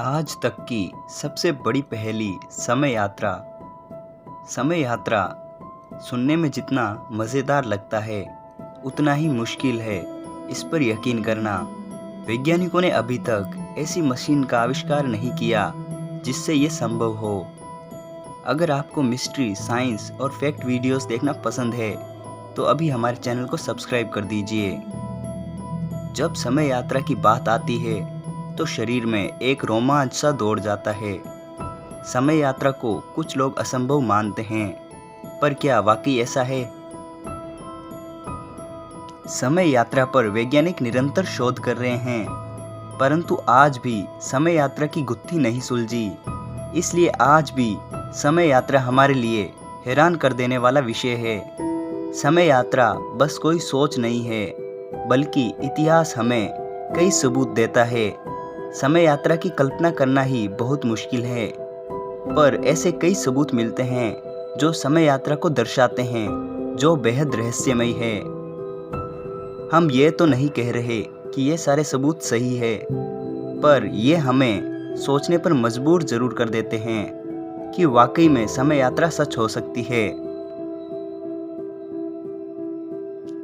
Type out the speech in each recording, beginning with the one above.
आज तक की सबसे बड़ी पहेली समय यात्रा। समय यात्रा सुनने में जितना मज़ेदार लगता है उतना ही मुश्किल है इस पर यकीन करना। वैज्ञानिकों ने अभी तक ऐसी मशीन का आविष्कार नहीं किया जिससे ये संभव हो। अगर आपको मिस्ट्री, साइंस और फैक्ट वीडियोस देखना पसंद है तो अभी हमारे चैनल को सब्सक्राइब कर दीजिए। जब समय यात्रा की बात आती है तो शरीर में एक रोमांच सा दौड़ जाता है। समय यात्रा को कुछ लोग असंभव मानते हैं, पर क्या वाकई ऐसा है? समय यात्रा पर वैज्ञानिक निरंतर शोध कर रहे हैं, परंतु आज भी समय यात्रा की गुत्थी नहीं सुलझी। इसलिए आज भी समय यात्रा हमारे लिए हैरान कर देने वाला विषय है। समय यात्रा बस कोई सोच नहीं है, बल्कि इतिहास हमें कई सबूत देता है। समय यात्रा की कल्पना करना ही बहुत मुश्किल है, पर ऐसे कई सबूत मिलते हैं जो समय यात्रा को दर्शाते हैं, जो बेहद रहस्यमयी है। हम ये तो नहीं कह रहे कि ये सारे सबूत सही है, पर ये हमें सोचने पर मजबूर जरूर कर देते हैं कि वाकई में समय यात्रा सच हो सकती है।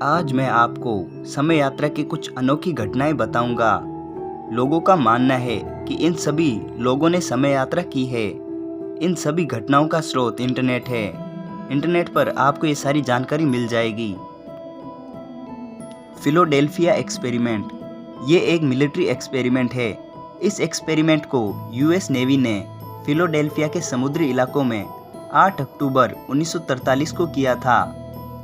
आज मैं आपको समय यात्रा की कुछ अनोखी घटनाएं बताऊंगा। लोगों का मानना है कि इन सभी लोगों ने समय यात्रा की है। इन सभी घटनाओं का स्रोत इंटरनेट है। इंटरनेट पर आपको ये सारी जानकारी मिल जाएगी। फिलाडेल्फिया एक्सपेरिमेंट, ये एक मिलिट्री एक्सपेरिमेंट है। इस एक्सपेरिमेंट को यूएस नेवी ने फिलाडेल्फिया के समुद्री इलाकों में 8 अक्टूबर 1943 को किया था।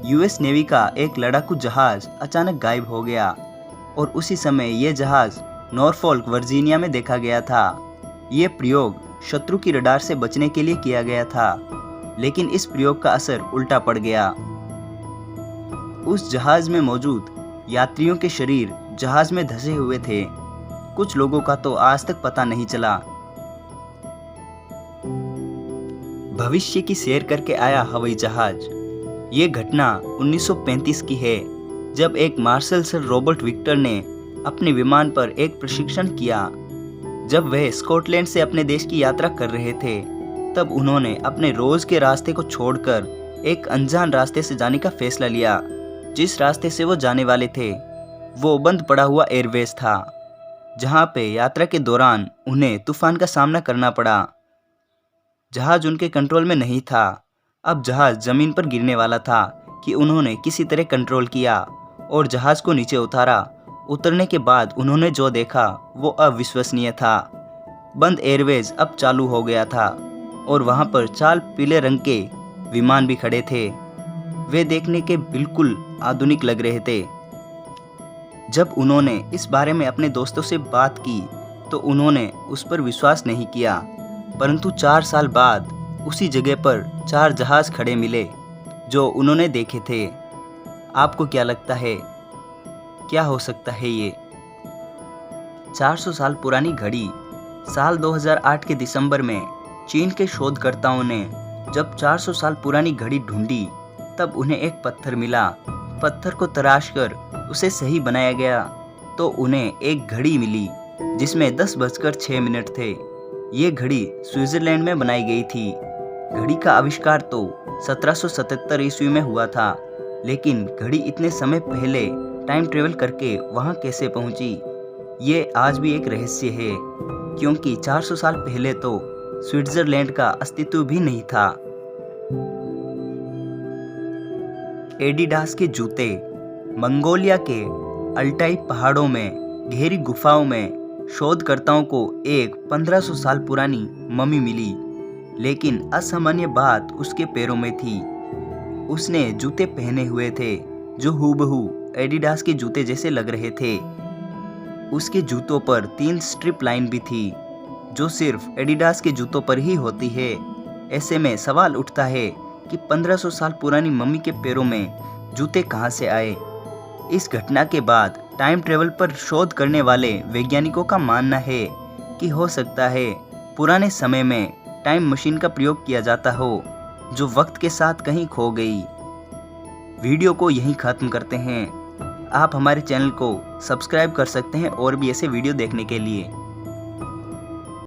यूएस नेवी का एक लड़ाकू जहाज अचानक गायब हो गया और उसी समय ये जहाज नॉरफॉल्क, वर्जीनिया में देखा गया था। ये प्रयोग शत्रु की रडार से बचने के लिए किया गया था, लेकिन इस प्रयोग का असर उल्टा पड़ गया। उस जहाज में मौजूद यात्रियों के शरीर जहाज में धंसे हुए थे। कुछ लोगों का तो आज तक पता नहीं चला। भविष्य की सैर करके आया हवाई जहाज। ये घटना 1935 की है, जब एक मार्शल सर रॉबर्ट विक्टर ने अपने विमान पर एक प्रशिक्षण किया। जब वह स्कॉटलैंड से अपने देश की यात्रा कर रहे थे, तब उन्होंने अपने रोज के रास्ते को छोड़कर एक अनजान रास्ते से जाने का फैसला लिया। जिस रास्ते से वो जाने वाले थे वो बंद पड़ा हुआ एयरवेज था, जहां पे यात्रा के दौरान उन्हें तूफान का सामना करना पड़ा। जहाज उनके कंट्रोल में नहीं था। अब जहाज जमीन पर गिरने वाला था कि उन्होंने किसी तरह कंट्रोल किया और जहाज को नीचे उतारा। उतरने के बाद उन्होंने जो देखा वो अविश्वसनीय था। बंद एयरवेज अब चालू हो गया था और वहां पर 4 पीले रंग के विमान भी खड़े थे। वे देखने के बिल्कुल आधुनिक लग रहे थे। जब उन्होंने इस बारे में अपने दोस्तों से बात की तो उन्होंने उस पर विश्वास नहीं किया, परंतु 4 साल बाद उसी जगह पर 4 जहाज खड़े मिले जो उन्होंने देखे थे। आपको क्या लगता है, क्या हो सकता है ये? 400 साल पुरानी घड़ी। साल 2008 के दिसंबर में चीन के शोधकर्ताओं ने जब 400 साल पुरानी घड़ी ढूंढी, तब उन्हें एक पत्थर मिला। पत्थर को तराशकर उसे सही बनाया गया तो उन्हें एक घड़ी मिली जिसमें 10:06 थे। ये घड़ी स्विट्जरलैंड में बनाई गई थी। घड़ी का आविष्कार तो 1777 ईस्वी में हुआ था, लेकिन घड़ी इतने समय पहले टाइम ट्रेवल करके वहां कैसे पहुंची, ये आज भी एक रहस्य है, क्योंकि 400 साल पहले तो स्विट्जरलैंड का अस्तित्व भी नहीं था। एडिडास के जूते। मंगोलिया के अल्टाई पहाड़ों में गहरी गुफाओं में शोधकर्ताओं को एक 1500 साल पुरानी मम्मी मिली, लेकिन असामान्य बात उसके पैरों में थी। उसने जूते पहने हुए थे जो हूबहू एडिडास के जूते जैसे लग रहे थे। उसके जूतों पर 3 स्ट्रिप लाइन भी थी, जो सिर्फ एडिडास के जूतों पर ही होती है। ऐसे में सवाल उठता है कि 1500 साल पुरानी मम्मी के पैरों में जूते कहां से आए? इस घटना के बाद टाइम ट्रेवल पर शोध करने वाले वैज्ञानिकों का मानना है कि हो सकता है पुराने समय में टाइम मशीन का प्रयोग किया जाता हो, जो वक्त के साथ कहीं खो गई। वीडियो को यहीं ख़त्म करते हैं। आप हमारे चैनल को सब्सक्राइब कर सकते हैं और भी ऐसे वीडियो देखने के लिए।